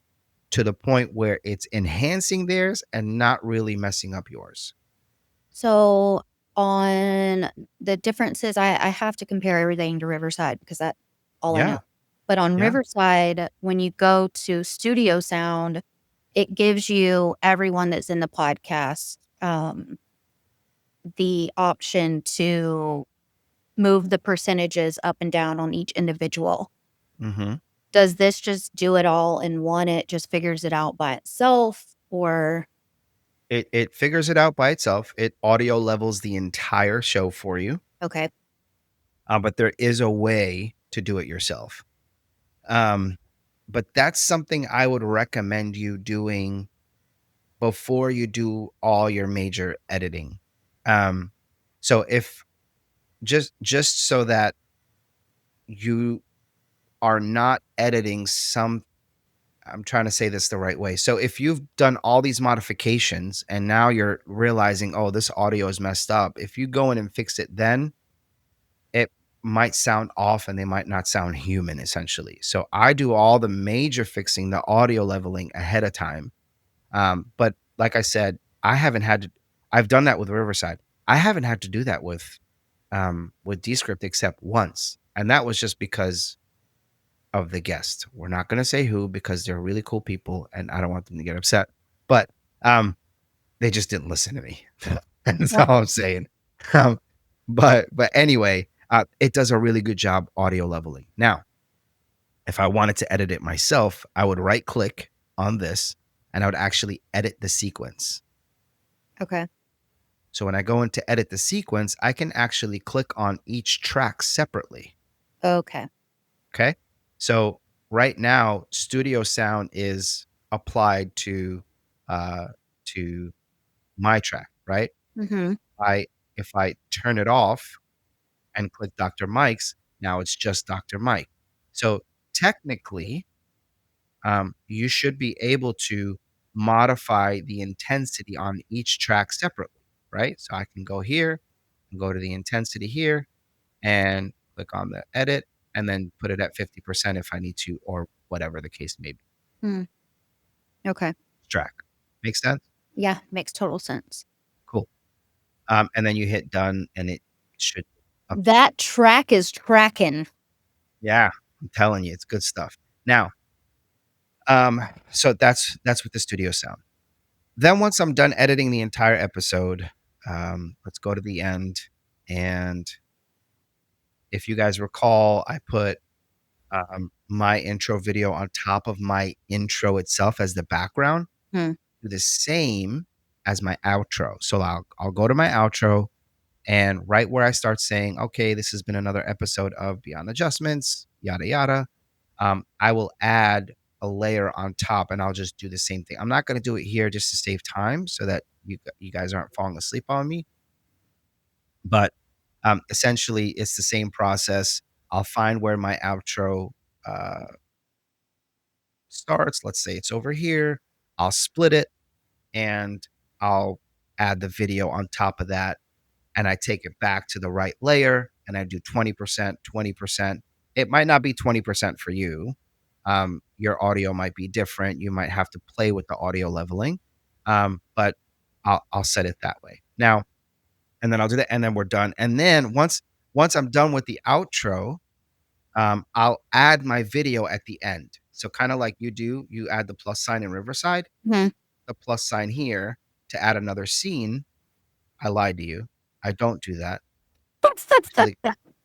to the point where it's enhancing theirs and not really messing up yours. So on the differences, I have to compare everything to Riverside because that's all I know. Yeah. But on Yeah. Riverside, when you go to studio sound, it gives you everyone that's in the podcast the option to move the percentages up and down on each individual. Hmm. Does this just do it all in one? It just figures it out by itself or It figures it out by itself. It audio levels the entire show for you, okay. but there is a way to do it yourself. Um, but that's something I would recommend you doing before you do all your major editing. Um, so if just so that you are not editing some I'm trying to say this the right way. So if you've done all these modifications and now you're realizing, oh, this audio is messed up, if you go in and fix it, then it might sound off and they might not sound human essentially. So I do all the major fixing, the audio leveling ahead of time. But like I said, I've done that with Riverside. I haven't had to do that with Descript except once. And that was just because of the guest. We're not going to say who because they're really cool people and I don't want them to get upset. But they just didn't listen to me. That's Yeah. all I'm saying. Um, but anyway, it does a really good job audio leveling. Now, if I wanted to edit it myself, I would right click on this and I would actually edit the sequence. Okay. So when I go into edit the sequence, I can actually click on each track separately. Okay. Okay. So right now, studio sound is applied uh, to my track, right? Mhm. I if I turn it off and click Dr. Mike's, now it's just Dr. Mike. So technically, you should be able to modify the intensity on each track separately, right? So I can go here and go to the intensity here and click on the edit and then put it at 50% if I need to, or whatever the case may be. Mm. Okay. Track. Make sense? Yeah, makes total sense. Cool. And then you hit done and it should up. That track is tracking. Yeah, I'm telling you, it's good stuff. Now, um, so that's with the studio sound. Then once I'm done editing the entire episode, let's go to the end. And if you guys recall, I put my intro video on top of my intro itself as the background. Hmm. Do the same as my outro. So I'll go to my outro and right where I start saying, okay, this has been another episode of Beyond Adjustments, yada yada. I will add a layer on top and I'll just do the same thing. I'm not going to do it here just to save time so that you guys aren't falling asleep on me. But essentially, it's the same process. I'll find where my outro uh, starts. Let's say it's over here. I'll split it and I'll add the video on top of that. And I take it back to the right layer and I do 20%, 20%. It might not be 20% for you. Your audio might be different. You might have to play with the audio leveling. But I'll set it that way. Now, and then I'll do that and then we're done. And then once I'm done with the outro, I'll add my video at the end. So kind of like you do, you add the plus sign in Riverside, Mhm. the plus sign here to add another scene. I lied to you. I don't do that. Actually,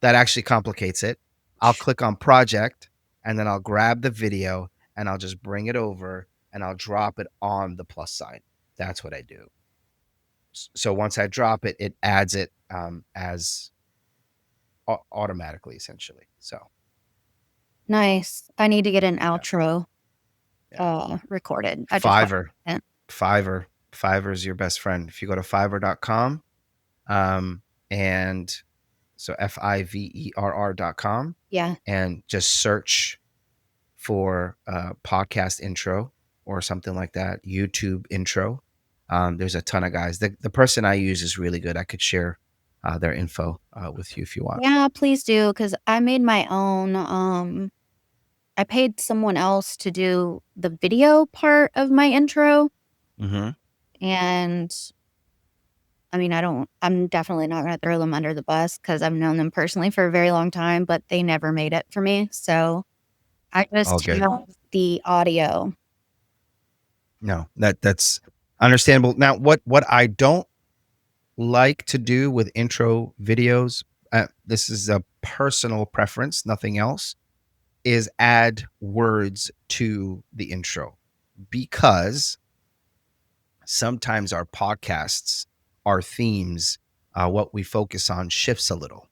that actually complicates it. I'll click on project and then I'll grab the video and I'll just bring it over and I'll drop it on the plus sign. That's what I do. So once I drop it, it adds it as automatically, essentially. So Nice. I need to get an yeah, outro, yeah. recorded. I just Fiverr, haven't. Fiverr is your best friend. If you go to fiverr.com, and so fiverr.com Yeah. and just search for podcast intro or something like that, YouTube intro. There's a ton of guys. The person I use is really good. I could share their info with you if you want. Yeah, please do, 'cause I made my own, I paid someone else to do the video part of my intro, Mm-hmm. and, I mean, I'm definitely not gonna throw them under the bus because 'cause I've known them personally for a very long time, but they never made it for me, so I All just good. have the audio. No, that's understandable. Now, what I don't like to do with intro videos, this is a personal preference, nothing else, is add words to the intro because sometimes our podcasts, our themes, what we focus on shifts a little.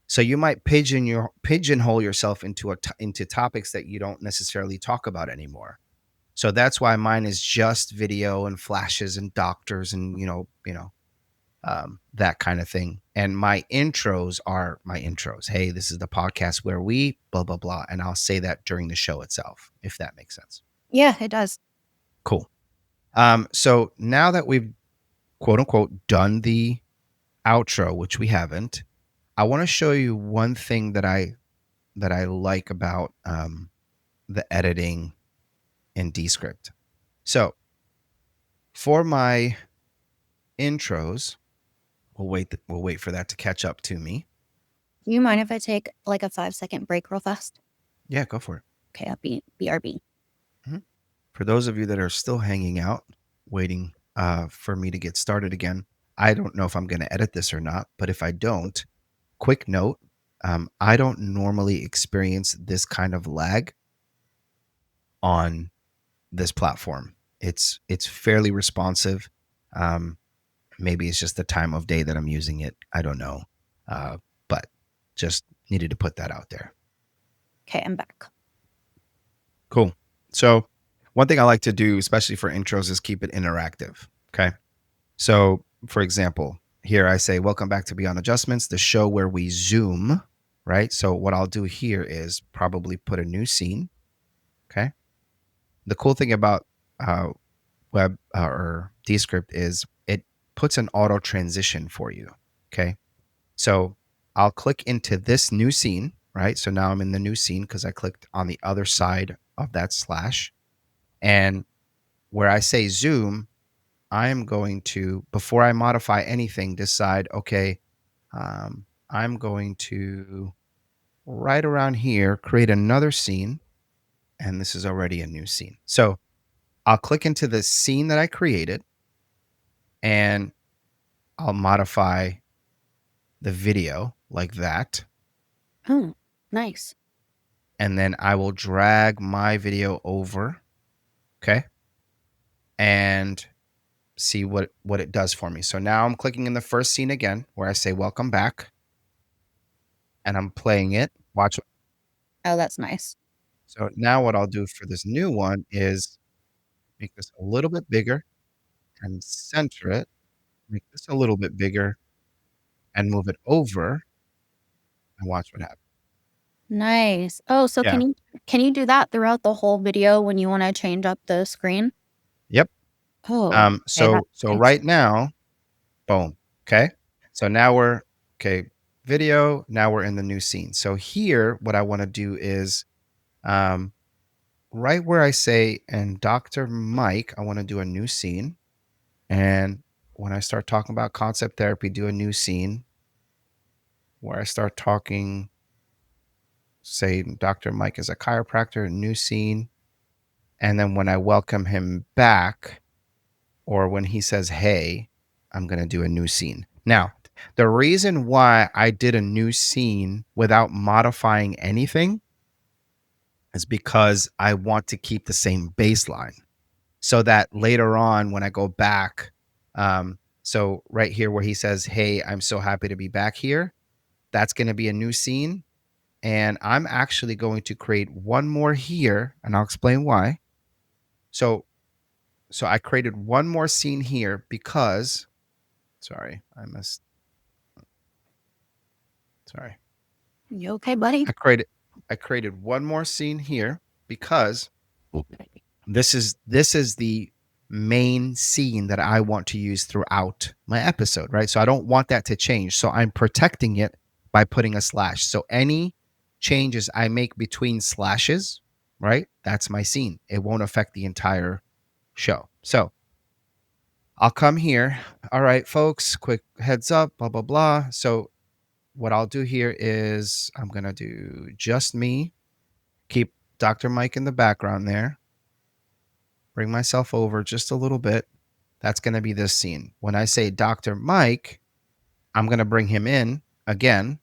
So you might pigeonhole yourself into topics that you don't necessarily talk about anymore. So that's why mine is just video and flashes and doctors and that kind of thing. And my intros are my intros. Hey, this is the podcast where we blah blah blah, and I'll say that during the show itself, if that makes sense. Yeah, it does. Cool. So now that we've quote unquote done the outro, which we haven't, I want to show you one thing that I like about the editing in Descript. So for my intros, we'll wait for that to catch up to me. Do you mind if I take, like, a 5-second break real fast? Yeah, go for it. Okay, BRB. Mhm. For those of you that are still hanging out, waiting for me to get started again, I don't know if I'm going to edit this or not, but if I don't, quick note, I don't normally experience this kind of lag on this platform. It's fairly responsive. Um, Maybe it's just the time of day that I'm using it. I don't know, but just needed to put that out there. Okay, I'm back. Cool. So one thing I like to do, especially for intros, is keep it interactive. Okay. So, for example, here I say, "Welcome back to Beyond Adjustments, the show where we zoom," right? So, what I'll do here is probably put a new scene. Okay. The cool thing about Web or Descript is it puts an auto transition for you. Okay. So, I'll click into this new scene, right? So now I'm in the new scene because I clicked on the other side of that slash. And where I say zoom, I am going to, before I modify anything, decide, okay, I'm going to right around here create another scene. And this is already a new scene. So I'll click into the scene that I created and I'll modify the video like that. Oh, nice. And then I will drag my video over. Okay. And see what it does for me. So now I'm clicking in the first scene again where I say welcome back and I'm playing it. Watch. Oh, that's nice. So now what I'll do for this new one is make this a little bit bigger and center it, make this a little bit bigger and move it over and watch what happens. Nice. Oh, so Yeah. can you do that throughout the whole video when you wanna change up the screen? Yep. Oh, okay, So that's nice. right now, boom. Okay. So now we're okay, video, now we're in the new scene. So here what I want to do is um right where I say and Dr. Mike, I want to do a new scene. And when I start talking about concept therapy, do a new scene where I start talking, say, Dr. Mike is a chiropractor, a new scene. And then when I welcome him back, or when he says, hey, I'm going to do a new scene. Now, the reason why I did a new scene without modifying anything is because I want to keep the same baseline so that later on when I go back, so right here where he says, hey, I'm so happy to be back here, that's going to be a new scene. And I'm actually going to create one more here and I'll explain why. So so I created one more scene here because sorry, sorry. You okay, buddy? I created I created one more scene here because this is the main scene that I want to use throughout my episode, right? So I don't want that to change. So I'm protecting it by putting a slash. So any changes I make between slashes, right? That's my scene. It won't affect the entire show. So I'll come here. All right, folks, quick heads up, blah, blah, blah. So what I'll do here is I'm going to do just me, keep Dr. Mike in the background there, bring myself over just a little bit. That's going to be this scene. When I say Dr. Mike, I'm going to bring him in again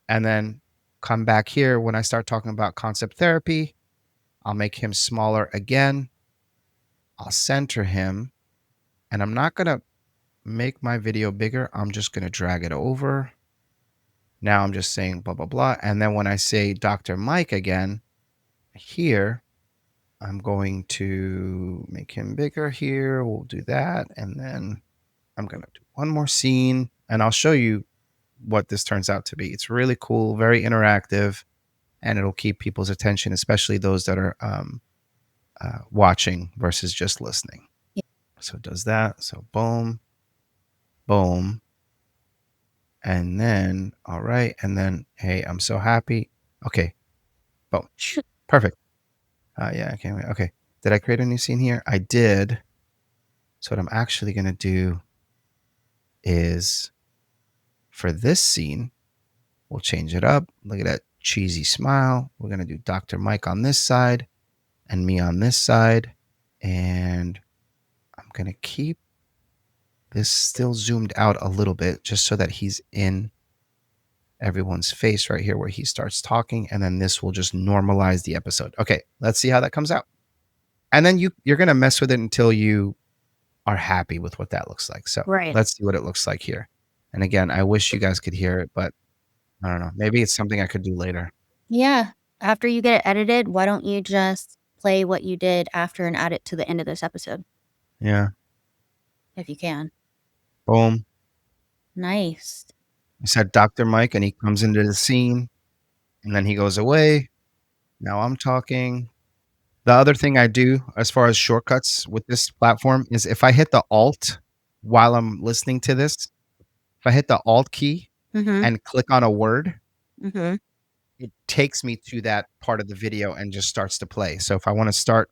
and then come back here. When I start talking about concept therapy, I'll make him smaller again. I'll center him and I'm not going to make my video bigger. I'm just going to drag it over. Now I'm just saying blah, blah, blah. And then when I say Dr. Mike again, here, I'm going to make him bigger here. We'll do that. And then I'm going to do one more scene and I'll show you what this turns out to be. It's really cool, very interactive, and it'll keep people's attention, especially those that are watching versus just listening. Yeah. So it does that. So boom, boom. And then, all right. And then, hey, I'm so happy. Okay. Boom. Perfect. Yeah, I can't wait. Okay. Did I create a new scene here? I did. So what I'm actually going to do is for this scene, we'll change it up. Look at that cheesy smile. We're going to do Dr. Mike on this side and me on this side. And I'm going to keep this still zoomed out a little bit just so that he's in everyone's face right here where he starts talking. And then this will just normalize the episode. Okay, let's see how that comes out. And then you're going to mess with it until you are happy with what that looks like. So Right. let's see what it looks like here. And again, I wish you guys could hear it, but I don't know. Maybe it's something I could do later. Yeah. After you get it edited, why don't you just play what you did after and add it to the end of this episode Yeah. if you can? Boom. Nice. I said Dr. Mike, and he comes into the scene, and then he goes away. Now I'm talking. The other thing I do as far as shortcuts with this platform is if I hit the Alt while I'm listening to this, if I hit the Alt key Mhm. and click on a word, Mhm. it takes me to that part of the video and just starts to play. So if I want to start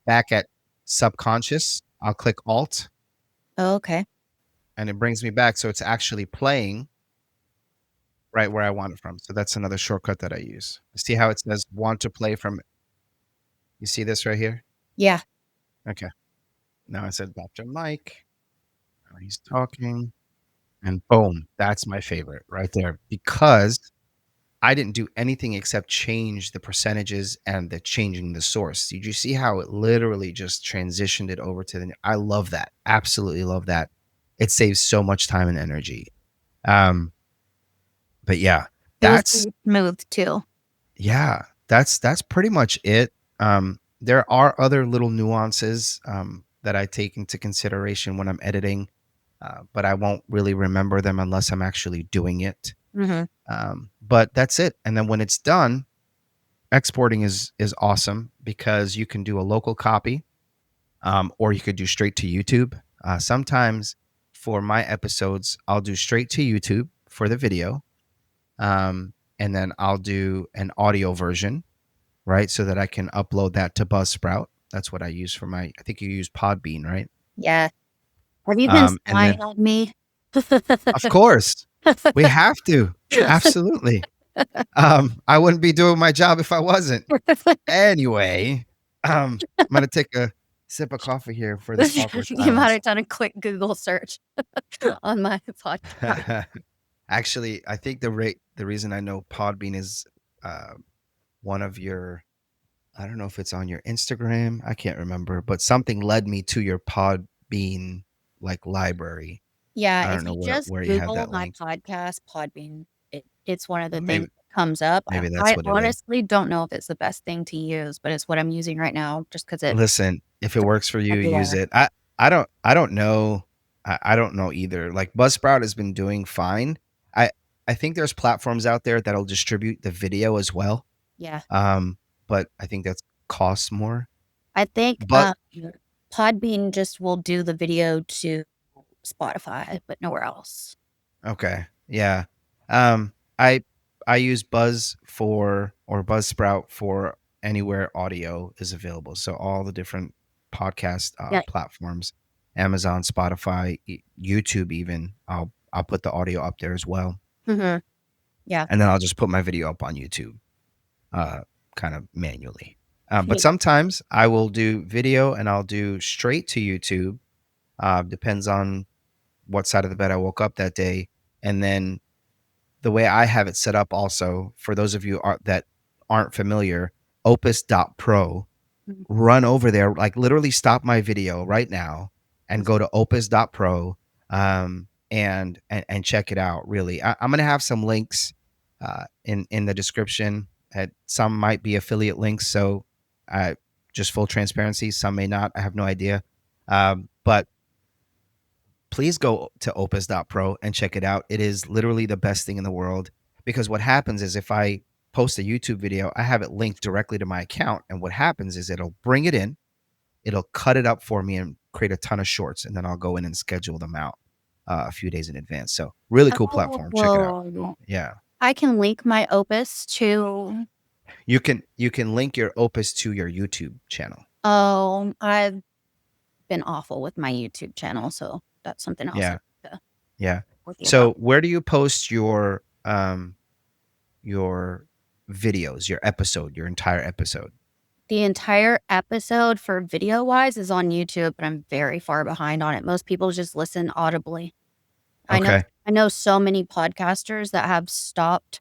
back at subconscious, I'll click Alt Oh, okay. and it brings me back. So it's actually playing right where I want it from. So that's another shortcut that I use. See how it says want to play from, you see this right here? Yeah. Okay. Now I said Dr. Mike. Now he's talking. And boom, that's my favorite right there because I didn't do anything except change the percentages and the changing the source. Did you see how it literally just transitioned it over to the? I love that. Absolutely love that. It saves so much time and energy. Um, but yeah, It was that's pretty smooth too. yeah, that's pretty much it. There are other little nuances that I take into consideration when I'm editing, but I won't really remember them unless I'm actually doing it. Mhm. But that's it. And then when it's done, exporting is awesome because you can do a local copy, or you could do straight to YouTube. Sometimes for my episodes, I'll do straight to YouTube for the video, and then I'll do an audio version, right, so that I can upload that to Buzzsprout. That's what I use for my. I think you use Podbean, right? Yeah. Have you been And spying then, on me? of course, we have to absolutely. I wouldn't be doing my job if I wasn't. Anyway, I'm gonna take a sip of coffee here for this awkward You might silence. have done a quick Google search on my podcast. Actually, I think the reason I know Podbean is uh, one of your. I don't know if it's on your Instagram. I can't remember, but something led me to your Podbean like library. Yeah, I if don't know you just where you have Google that my link. podcast, Podbean, it's one of the things Maybe that comes up. I maybe that's I what it is. honestly don't know if it's the best thing to use, but it's what I'm using right now just 'cause it's Listen, if it works for you, use everywhere. it. I don't know. I don't know either. Like Buzzsprout has been doing fine. I I think there's platforms out there that'll distribute the video as well. Yeah. Um, but I think that costs more. I think, But Podbean just will do the video to Spotify, but nowhere else. okay, yeah. Um, I I use Buzz for or Buzzsprout for anywhere audio is available. So all the different podcast Yeah. platforms, Amazon, Spotify, YouTube, even I'll put the audio up there as well, Mhm. Yeah. and then I'll just put my video up on YouTube, uh, kind of manually. But Yeah. sometimes I will do video and I'll do straight to YouTube. Depends on what side of the bed I woke up that day, and then the way I have it set up also, for those of you that aren't familiar, opus.pro, Mhm. run over there, like literally stop my video right now and go to opus.pro, and check it out. Really, I'm gonna have some links in the description. Some might be affiliate links, so just full transparency. Some may not. I have no idea, but please go to opus.pro and check it out. It is literally the best thing in the world because what happens is if I post a YouTube video, I have it linked directly to my account. And what happens is it'll bring it in, it'll cut it up for me and create a ton of shorts. And then I'll go in and schedule them out a few days in advance. So, really cool platform. Check it out. Oh. Yeah. I can link my Opus to You can link your Opus to your YouTube channel. I've been awful with my YouTube channel, so that's something else I Yeah. have to Yeah. with you about. So, where do you post your videos, your episode, your entire episode? The entire episode for video-wise is on YouTube, but I'm very far behind on it. Most people just listen audibly. I know Okay. I know so many podcasters that have stopped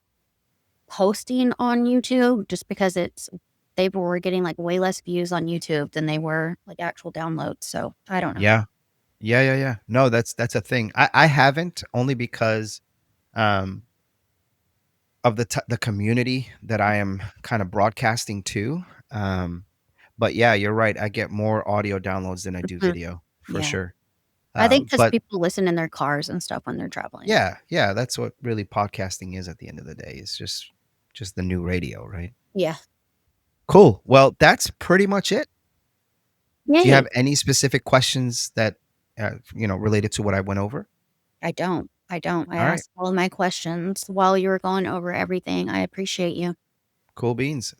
posting on YouTube just because they were getting, like, way less views on YouTube than they were, like, actual downloads, so I don't know. Yeah. Yeah, yeah, yeah. No, that's a thing. I haven't only because, um, of the community that I am kinda broadcasting to, but yeah, you're right, I get more audio downloads than I do Mhm. video, for Yeah. sure. I think because But people listen in their cars and stuff when they're traveling. yeah, yeah, that's what really podcasting is at the end of the day. It's just the new radio, right? Yeah. Cool. Well, that's pretty much it. Do you Yay. have any specific questions that, related to what I went over? I don't. I don't. I All right. asked all of my questions while you were going over everything. I appreciate you. Cool beans.